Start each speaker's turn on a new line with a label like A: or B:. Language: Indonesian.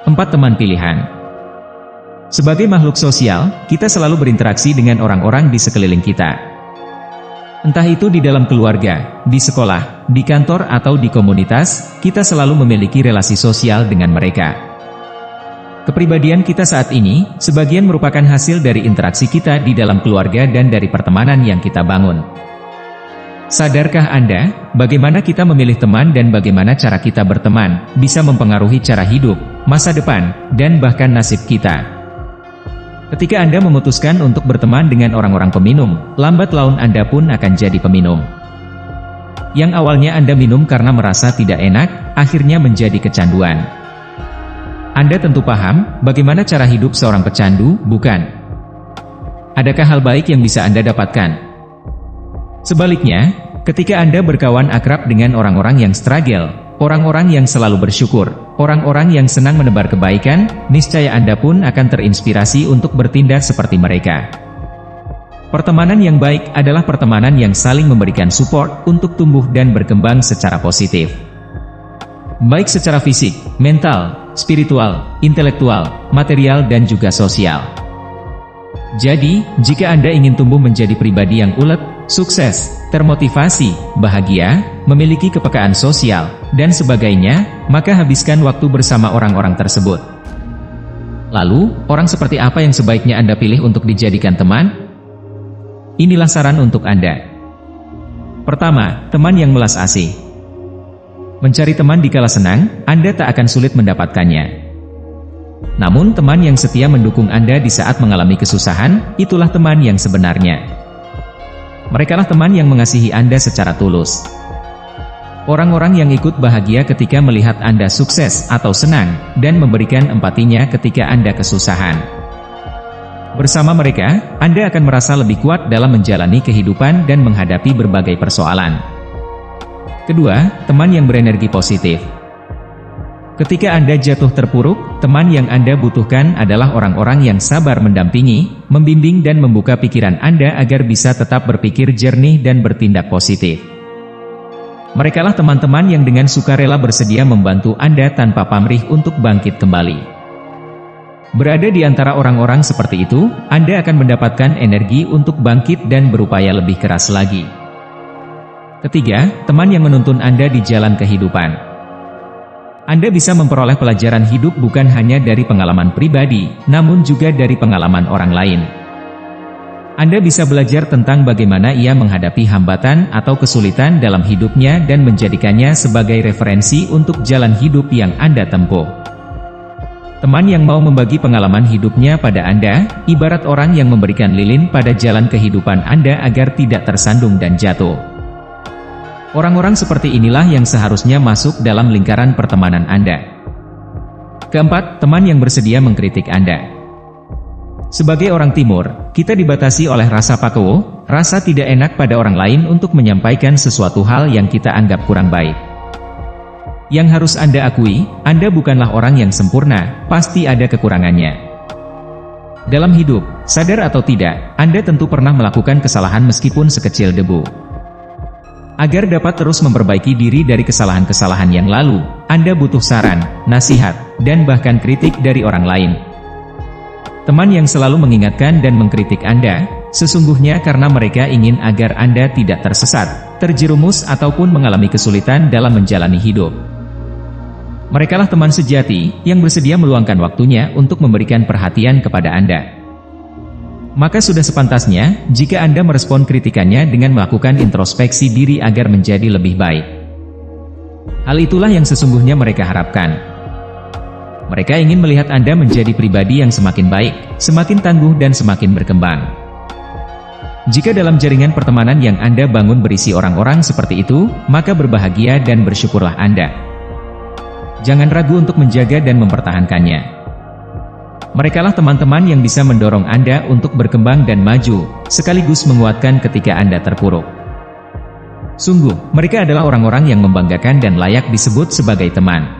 A: 4 teman pilihan. Sebagai makhluk sosial, kita selalu berinteraksi dengan orang-orang di sekeliling kita. Entah itu di dalam keluarga, di sekolah, di kantor atau di komunitas, kita selalu memiliki relasi sosial dengan mereka. Kepribadian kita saat ini, sebagian merupakan hasil dari interaksi kita di dalam keluarga dan dari pertemanan yang kita bangun. Sadarkah Anda, bagaimana kita memilih teman dan bagaimana cara kita berteman, bisa mempengaruhi cara hidup, masa depan, dan bahkan nasib kita? Ketika Anda memutuskan untuk berteman dengan orang-orang peminum, lambat laun Anda pun akan jadi peminum. Yang awalnya Anda minum karena merasa tidak enak, akhirnya menjadi kecanduan. Anda tentu paham, bagaimana cara hidup seorang pecandu, bukan? Adakah hal baik yang bisa Anda dapatkan? Sebaliknya, ketika Anda berkawan akrab dengan orang-orang yang struggle, orang-orang yang selalu bersyukur, orang-orang yang senang menebar kebaikan, niscaya Anda pun akan terinspirasi untuk bertindak seperti mereka. Pertemanan yang baik adalah pertemanan yang saling memberikan support untuk tumbuh dan berkembang secara positif. Baik secara fisik, mental, spiritual, intelektual, material dan juga sosial. Jadi, jika Anda ingin tumbuh menjadi pribadi yang ulet, sukses, termotivasi, bahagia, memiliki kepekaan sosial, dan sebagainya, maka habiskan waktu bersama orang-orang tersebut. Lalu, orang seperti apa yang sebaiknya Anda pilih untuk dijadikan teman? Inilah saran untuk Anda. Pertama, teman yang melas asih. Mencari teman di kala senang, Anda tak akan sulit mendapatkannya. Namun teman yang setia mendukung Anda di saat mengalami kesusahan, itulah teman yang sebenarnya. Merekalah teman yang mengasihi Anda secara tulus. Orang-orang yang ikut bahagia ketika melihat Anda sukses atau senang, dan memberikan empatinya ketika Anda kesusahan. Bersama mereka, Anda akan merasa lebih kuat dalam menjalani kehidupan dan menghadapi berbagai persoalan. Kedua, teman yang berenergi positif. Ketika Anda jatuh terpuruk, teman yang Anda butuhkan adalah orang-orang yang sabar mendampingi, membimbing dan membuka pikiran Anda agar bisa tetap berpikir jernih dan bertindak positif. Merekalah teman-teman yang dengan sukarela bersedia membantu Anda tanpa pamrih untuk bangkit kembali. Berada di antara orang-orang seperti itu, Anda akan mendapatkan energi untuk bangkit dan berupaya lebih keras lagi. Ketiga, teman yang menuntun Anda di jalan kehidupan. Anda bisa memperoleh pelajaran hidup bukan hanya dari pengalaman pribadi, namun juga dari pengalaman orang lain. Anda bisa belajar tentang bagaimana ia menghadapi hambatan atau kesulitan dalam hidupnya dan menjadikannya sebagai referensi untuk jalan hidup yang Anda tempuh. Teman yang mau membagi pengalaman hidupnya pada Anda, ibarat orang yang memberikan lilin pada jalan kehidupan Anda agar tidak tersandung dan jatuh. Orang-orang seperti inilah yang seharusnya masuk dalam lingkaran pertemanan Anda. Keempat, teman yang bersedia mengkritik Anda. Sebagai orang Timur, kita dibatasi oleh rasa pakowo, rasa tidak enak pada orang lain untuk menyampaikan sesuatu hal yang kita anggap kurang baik. Yang harus Anda akui, Anda bukanlah orang yang sempurna, pasti ada kekurangannya. Dalam hidup, sadar atau tidak, Anda tentu pernah melakukan kesalahan meskipun sekecil debu. Agar dapat terus memperbaiki diri dari kesalahan-kesalahan yang lalu, Anda butuh saran, nasihat, dan bahkan kritik dari orang lain. Teman yang selalu mengingatkan dan mengkritik Anda, sesungguhnya karena mereka ingin agar Anda tidak tersesat, terjerumus ataupun mengalami kesulitan dalam menjalani hidup. Merekalah teman sejati, yang bersedia meluangkan waktunya untuk memberikan perhatian kepada Anda. Maka sudah sepantasnya, jika Anda merespon kritikannya dengan melakukan introspeksi diri agar menjadi lebih baik. Hal itulah yang sesungguhnya mereka harapkan. Mereka ingin melihat Anda menjadi pribadi yang semakin baik, semakin tangguh dan semakin berkembang. Jika dalam jaringan pertemanan yang Anda bangun berisi orang-orang seperti itu, maka berbahagia dan bersyukurlah Anda. Jangan ragu untuk menjaga dan mempertahankannya. Merekalah teman-teman yang bisa mendorong Anda untuk berkembang dan maju, sekaligus menguatkan ketika Anda terpuruk. Sungguh, mereka adalah orang-orang yang membanggakan dan layak disebut sebagai teman.